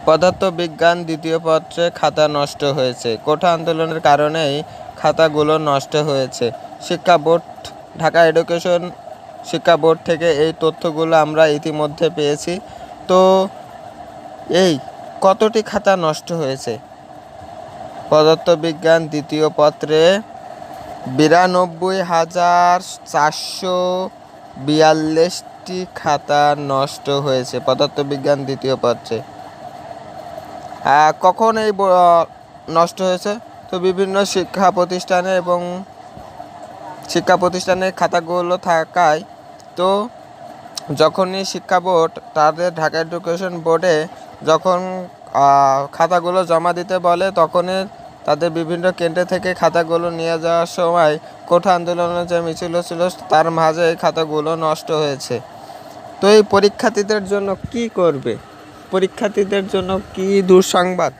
পদার্থবিজ্ঞান দ্বিতীয় পত্রে খাতা নষ্ট হয়েছে। কোঠা আন্দোলনের কারণেই খাতাগুলো নষ্ট হয়েছে। শিক্ষা বোর্ড, ঢাকা এডুকেশন শিক্ষা বোর্ড থেকে এই তথ্যগুলো আমরা ইতিমধ্যে পেয়েছি। তো এই কতটি খাতা নষ্ট হয়েছে? পদার্থবিজ্ঞান দ্বিতীয় পত্রে 92,442টি খাতা নষ্ট হয়েছে পদার্থবিজ্ঞান দ্বিতীয় পত্রে। কখন এই নষ্ট হয়েছে? তো বিভিন্ন শিক্ষা প্রতিষ্ঠানে খাতাগুলো থাকায়, তো যখনই শিক্ষা বোর্ড তাদের ঢাকা এডুকেশন বোর্ডে যখন খাতাগুলো জমা দিতে বলে, তখনই তাদের বিভিন্ন কেন্দ্র থেকে খাতাগুলো নিয়ে যাওয়ার সময় কোঠা আন্দোলনের যে মিছিল ছিল তার মাঝে এই খাতাগুলো নষ্ট হয়েছে। তো এই পরীক্ষার্থীদের জন্য কি করবে? পরীক্ষার্থীদের জন্য কি দুঃসংবাদ?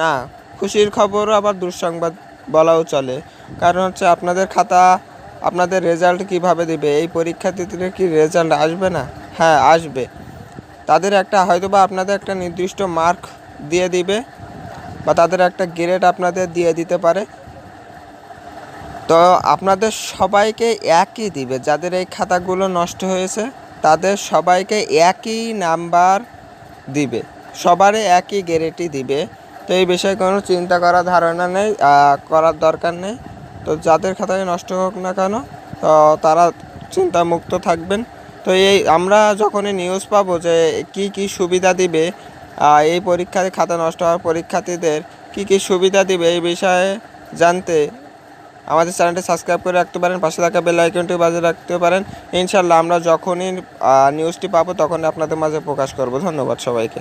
না, খুশির খবরও আবার দুঃসংবাদ বলাও চলে। কারণ হচ্ছে আপনাদের খাতা, আপনাদের রেজাল্ট কিভাবে দিবে? এই পরীক্ষার্থীদের কি রেজাল্ট আসবে না? হ্যাঁ, আসবে। তাদের একটা হয়তোবা আপনাদের একটা নির্দিষ্ট মার্ক দিয়ে দিবে, বা তাদের একটা গ্রেড আপনাদের দিয়ে দিতে পারে। তো আপনাদের সবাইকে একই দিবে। যাদের এই খাতাগুলো নষ্ট হয়েছে তাদের সবাইকে একই নাম্বার দিবে, সবারই একই গ্রেডই দিবে। তো এই বিষয়ে কোনো চিন্তা করার ধারণা নেই, করার দরকার নেই। তো যাদের খাতায় নষ্ট হোক না কেন, তো তারা চিন্তামুক্ত থাকবেন। তো এই আমরা যখনই নিউজ পাবো যে কি কি সুবিধা দিবে, এই পরীক্ষায় খাতা নষ্ট হওয়ার পরীক্ষার্থীদের কি কি সুবিধা দিবে, এই বিষয়ে জানতে আমাদের চ্যানেলটি সাবস্ক্রাইব করে রাখতে পারেন, পাশে থাকা বেল আইকনটি বাজিয়ে রাখতে পারেন। ইনশাল্লাহ আমরা যখনই নিউজটি পাবো তখনই আপনাদের মাঝে প্রকাশ করব। ধন্যবাদ সবাইকে।